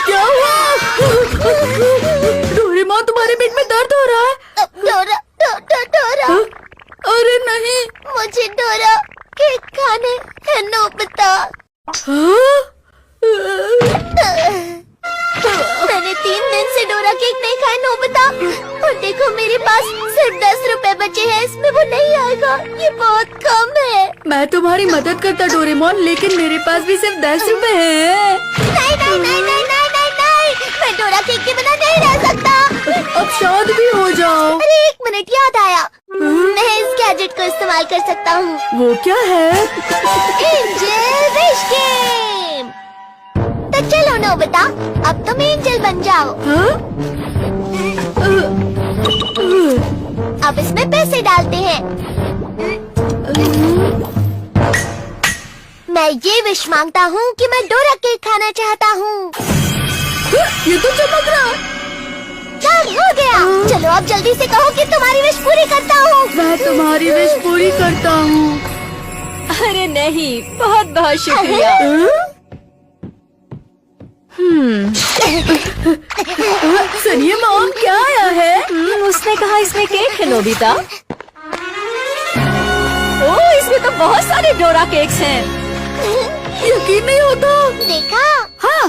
क्या हुआ? डोरेमोन, तुम्हारे पेट में दर्द हो रहा है? डोरा। अरे नहीं, मुझे डोरा केक खाने है नोबिता। मैंने 3 दिन से डोरा केक नहीं खाया नोबिता, और देखो मेरे पास सिर्फ 10 रुपए बचे हैं। इसमें वो नहीं आएगा, ये बहुत कम है। मैं तुम्हारी मदद करता डोरेमोन, लेकिन मेरे पास भी सिर्फ 10 रुपए हैं। नहीं, मैं डोरा केक के बिना नहीं रह सकता। अब शांत भी हो जाओ। अरे 1 मिनट, याद आया, मैं इस गैजेट को इस्तेमाल कर सकता हूँ। वो क्या है? Angel wish game. तो चलो नोबिता, अब तुम एंजल बन जाओ। हाँ? अब इसमें पैसे डालते हैं। मैं ये विश मांगता हूँ कि मैं डोरा केक खाना चाहता हूँ। ये तो चमक रहा। डन हो गया। चलो अब जल्दी से कहो कि तुम्हारी विश पूरी करता हूँ। मैं तुम्हारी विश पूरी करता हूँ। अरे नहीं, बहुत बहुत शुक्रिया। सुनिए मॉम, क्या आया है? उसने कहा इसमें केक है नोबिता। ओह, इसमें तो बहुत सारे डोरा केक्स हैं। यकीन नहीं होता। देखा? हाँ।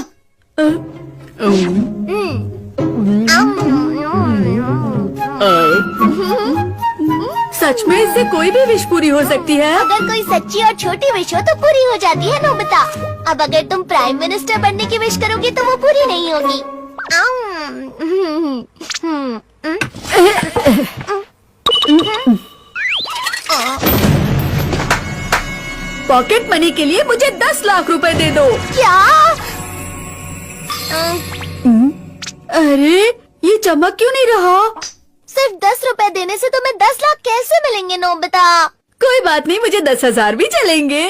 सच में इससे कोई भी विश पूरी हो सकती है? अगर कोई सच्ची और छोटी विश हो तो पूरी हो जाती है नोबिता। अब अगर तुम प्राइम मिनिस्टर बनने की विश करोगे तो वो पूरी नहीं होगी। पॉकेट मनी के लिए मुझे 10 लाख रुपए दे दो। क्या? अरे ये चमक क्यों नहीं रहा? सिर्फ 10 रुपए देने से तुम्हें 10 लाख कैसे मिलेंगे नोबिता? कोई बात नहीं, मुझे 10,000 भी चलेंगे।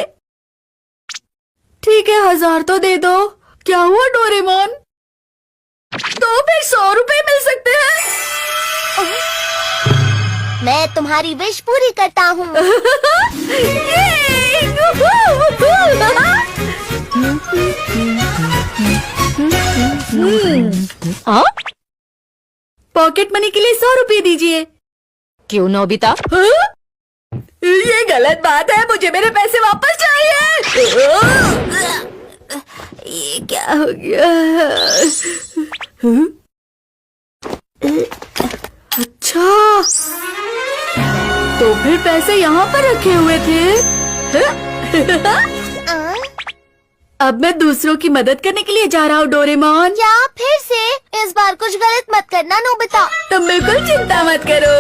ठीक है, 1000 तो दे दो। क्या हुआ डोरेमोन? तो फिर 100 रुपए मिल सकते हैं। मैं तुम्हारी विश पूरी करता हूँ। पॉकेट मनी के लिए 100 रुपए दीजिए। क्यों नोबिता? हाँ? ये गलत बात है, मुझे मेरे पैसे वापस चाहिए। ये क्या हो गया? अच्छा, तो फिर पैसे यहाँ पर रखे हुए थे। अब मैं दूसरों की मदद करने के लिए जा रहा हूँ डोरेमोन। क्या फिर से? इस बार कुछ गलत मत करना नोबिता। तुम बिल्कुल चिंता मत करो।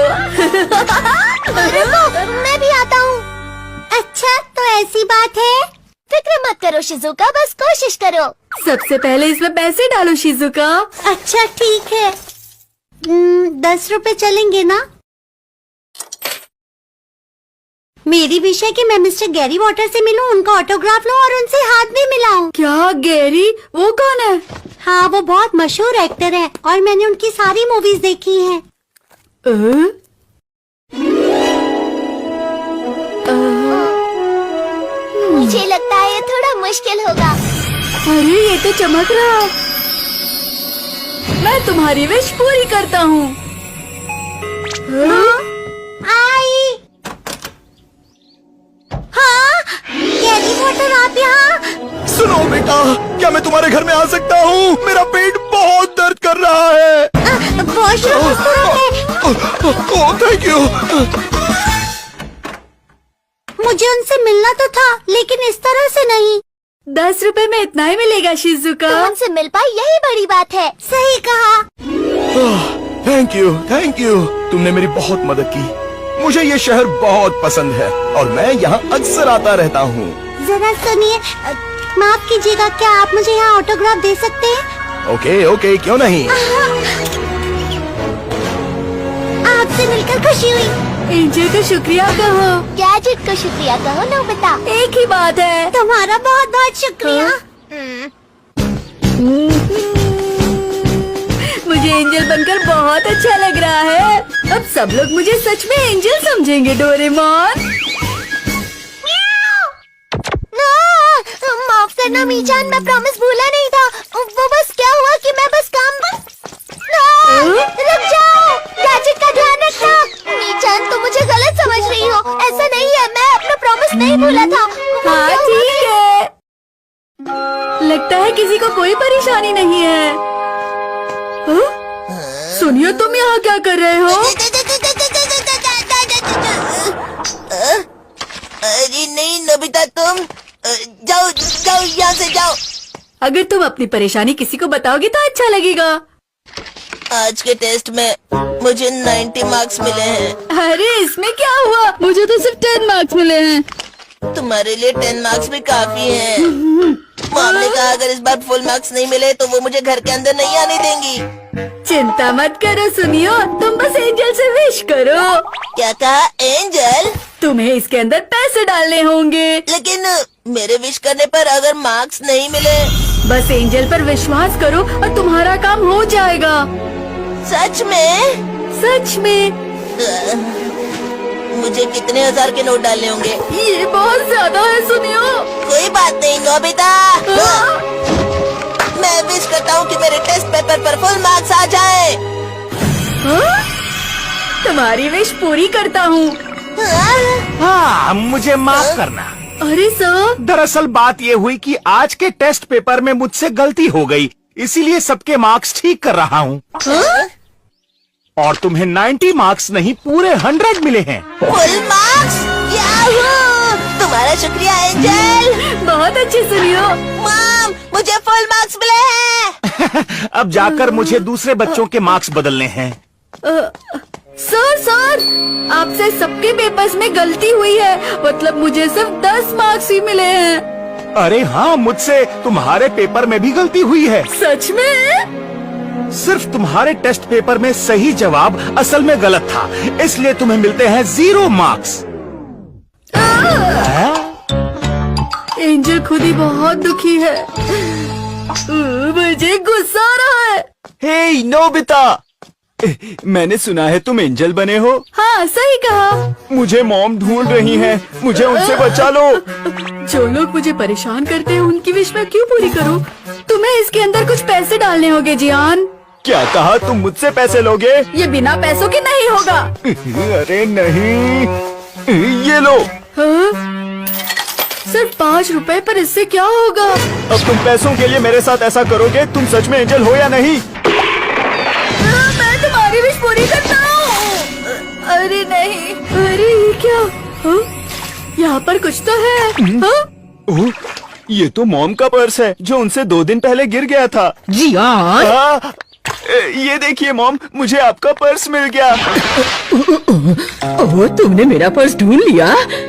रुको, मैं भी आता हूँ। अच्छा, तो ऐसी बात है। फिक्र मत करो शिजुका, बस कोशिश करो। सबसे पहले इसमें पैसे डालो शिजुका। अच्छा ठीक है। 10 रुपए चलेंगे ना? मेरी विश है कि मैं मिस्टर गैरी वॉटर से मिलूं, उनका ऑटोग्राफ लूं और उनसे हाथ भी मिलाऊं। क्या गैरी? वो कौन है? हाँ, वो बहुत मशहूर एक्टर है और मैंने उनकी सारी मूवीज देखी हैं। मुझे लगता है ये थोड़ा मुश्किल होगा। अरे ये तो चमक रहा। मैं तुम्हारी विश पूरी करता हूँ। आई। हाँ, गैरी वॉटर आप यहाँ? सुनो बेटा, क्या मैं तुम्हारे घर में आ सकता हूँ? मेरा पेट बहुत दर्द कर रहा है। वॉशरूम उस तरफ है। ओह, थैंक यू। मुझे उनसे मिलना तो था, लेकिन इस तरह से नहीं। 10 रुपए में इतना ही मिलेगा शिजुका। तुम उनसे मिल पाई, यही बड़ी बात है। सही कहा। Thank you. तुमने मेरी बहुत मदद की। मुझे ये शहर बहुत पसंद है और मैं यहाँ अक्सर आता रहता हूँ। जरा सुनिए, माफ कीजिएगा, क्या आप मुझे यहाँ ऑटोग्राफ दे सकते हैं? ओके, क्यों नहीं। आपसे मिलकर खुशी हुई। एंजल को शुक्रिया कहो। गैजेट को शुक्रिया कहो नोबिता। एक ही बात है। तुम्हारा बहुत बहुत शुक्रिया। मुझे एंजल बनकर बहुत अच्छा लग रहा है। अब सब लोग मुझे सच में एंजल समझेंगे डोरेमोन। माफ करना सुनो मीचान, मैं प्रॉमिस भूला नहीं था। वो बस क्या हुआ कि मैं बस काम रुक जाओ, गैजेट का ध्यान रखना। मीचान, तुम मुझे गलत समझ रही हो, ऐसा नहीं है, मैं अपना प्रॉमिस नहीं भूला था। हाँ ठीक है, लगता है किसी को कोई परेशानी नहीं है। हाँ? सुनियो, तुम यहाँ क्या कर रहे हो? अरे नहीं नोबिता, तुम जाओ जाओ, यहाँ से जाओ। अगर तुम अपनी परेशानी किसी को बताओगी तो अच्छा लगेगा। आज के टेस्ट में मुझे 90 मार्क्स मिले हैं। अरे इसमें क्या हुआ, मुझे तो सिर्फ 10 मार्क्स मिले हैं। तुम्हारे लिए 10 मार्क्स भी काफी हैं। मॉम ने कहा अगर इस बार फुल मार्क्स नहीं मिले तो वो मुझे घर के अंदर नहीं आने देंगी। चिंता मत करो सुनियो, तुम बस एंजल से विश करो। क्या कहा, एंजल? तुम्हें इसके अंदर पैसे डालने होंगे। लेकिन मेरे विश करने पर अगर मार्क्स नहीं मिले? बस एंजल पर विश्वास करो और तुम्हारा काम हो जाएगा। सच में? सच में। मुझे कितने हजार के नोट डालने होंगे? ये बहुत ज्यादा है सुनियो। कोई बात नहीं नोबिता, मैं विश करता हूँ कि मेरे टेस्ट पेपर पर फुल मार्क्स आ जाए। हाँ? तुम्हारी विश पूरी करता हूँ। हाँ, मुझे माफ करना। अरे सर, दरअसल बात ये हुई कि आज के टेस्ट पेपर में मुझसे गलती हो गई, इसीलिए सबके मार्क्स ठीक कर रहा हूँ। और तुम्हें 90 मार्क्स नहीं, पूरे 100 मिले हैं। Full marks? याहू! तुम्हारा शुक्रिया एंजल। बहुत अच्छे सुनियो। मॉम, मुझे फुल मार्क्स मिले हैं। अब जाकर मुझे दूसरे बच्चों के मार्क्स बदलने हैं। सर, आपसे सबके पेपर्स में गलती हुई है, मतलब मुझे सिर्फ 10 मार्क्स ही मिले हैं। अरे हाँ, मुझसे तुम्हारे पेपर में भी गलती हुई है। सच में? सिर्फ तुम्हारे टेस्ट पेपर में सही जवाब असल में गलत था, इसलिए तुम्हें मिलते हैं 0 मार्क्स। एंजल खुद ही बहुत दुखी है। मुझे गुस्सा आ रहा है। हे नोबिता, मैंने सुना है तुम एंजल बने हो। हाँ सही कहा। मुझे मॉम ढूंढ रही हैं, मुझे उनसे बचा लो। जो लोग मुझे परेशान करते हैं उनकी विश मैं क्यों पूरी करूं? तुम्हें इसके अंदर कुछ पैसे डालने होंगे जियान। क्या कहा, तुम मुझसे पैसे लोगे? ये बिना पैसों के नहीं होगा। अरे नहीं, ये लो। हाँ? सिर्फ 5 रुपए, पर इससे क्या होगा? अब तुम पैसों के लिए मेरे साथ ऐसा करोगे? तुम सच में एंजल हो या नहीं? मैं तुम्हारी विश पूरी करता हूँ। अरे नहीं, अरे ये क्या? हाँ? यहाँ पर कुछ तो है। हाँ? ओह, ये तो मॉम का पर्स है जो उनसे 2 दिन पहले गिर गया था। जियान, ये देखिए मॉम, मुझे आपका पर्स मिल गया। ओह, तुमने मेरा पर्स ढूंढ लिया?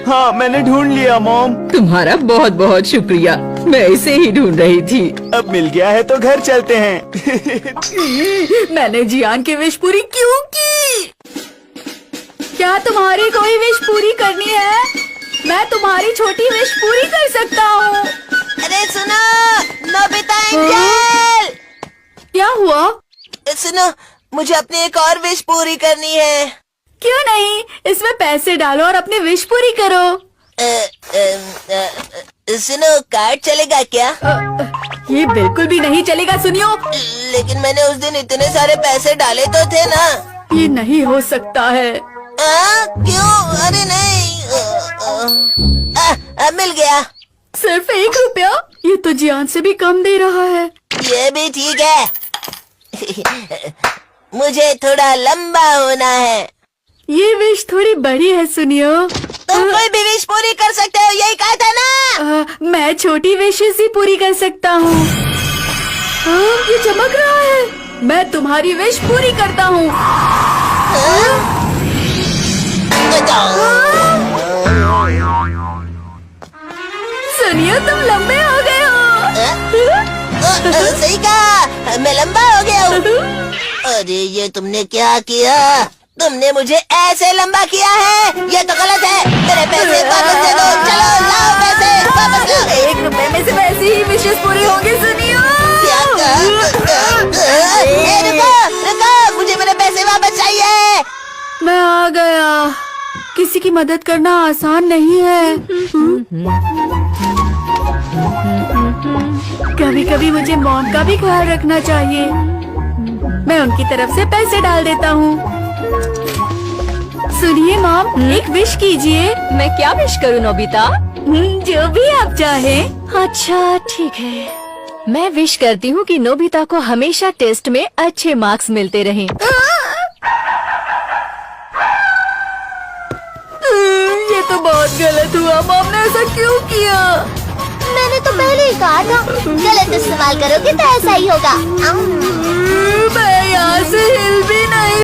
हाँ, मैंने ढूंढ लिया मॉम। तुम्हारा बहुत बहुत शुक्रिया, मैं इसे ही ढूंढ रही थी। अब मिल गया है तो घर चलते हैं। मैंने जियान की विश पूरी क्यों की? क्या तुम्हारी कोई विश पूरी करनी है? मैं तुम्हारी छोटी विश पूरी कर सकता हूँ। अरे सुनो नोबिता, एंजल। क्या हुआ? सुनो, मुझे अपनी एक और विश पूरी करनी है। क्यों नहीं, इसमें पैसे डालो और अपनी विश पूरी करो। सुनो, कार्ड चलेगा क्या? ये बिल्कुल भी नहीं चलेगा सुनियो। लेकिन मैंने उस दिन इतने सारे पैसे डाले तो थे ना। ये नहीं हो सकता है। क्यों? अरे नहीं। मिल गया। सिर्फ 1 रुपया? ये तो जियान से भी कम दे रहा है। ये भी ठीक है। मुझे थोड़ा लंबा होना है। ये विश थोड़ी बड़ी है सुनियो। तुम कोई भी विश पूरी कर सकते हो, यही कहा था ना। मैं छोटी विशेष ही पूरी कर सकता हूँ। ये चमक रहा है। मैं तुम्हारी विश पूरी करता हूँ। सुनियो, तुम लंबे हो गए हो। सही कहा, मैं लंबा हो गया हूँ। अरे ये तुमने क्या किया? तुमने मुझे ऐसे लंबा किया है, ये तो गलत है। मेरे पैसे वापस दे दो। चलो लाओ पैसे वापस लाओ। 1 रुपए में सिर्फ ऐसी ही विशेष पूरी होंगी सुनियो। क्या रुको रुको, मुझे मेरे पैसे वापस चाहिए। मैं आ गया। किसी की मदद करना आसान नहीं है। कभी कभी मुझे मॉम का भी ख्याल रखना चाहिए। मैं उनकी तरफ से पैसे डाल देता हूँ। सुनिए मॉम, एक विश कीजिए। मैं क्या विश करूँ नोबिता? जो भी आप चाहें। अच्छा ठीक है, मैं विश करती हूँ कि नोबिता को हमेशा टेस्ट में अच्छे मार्क्स मिलते रहें। ये तो बहुत गलत हुआ। मॉम ने ऐसा क्यों किया? मैंने तो पहले ही कहा था, गलत इस्तेमाल करोगे तो ऐसा ही होगा। मैं यहाँ से हिल भी नहीं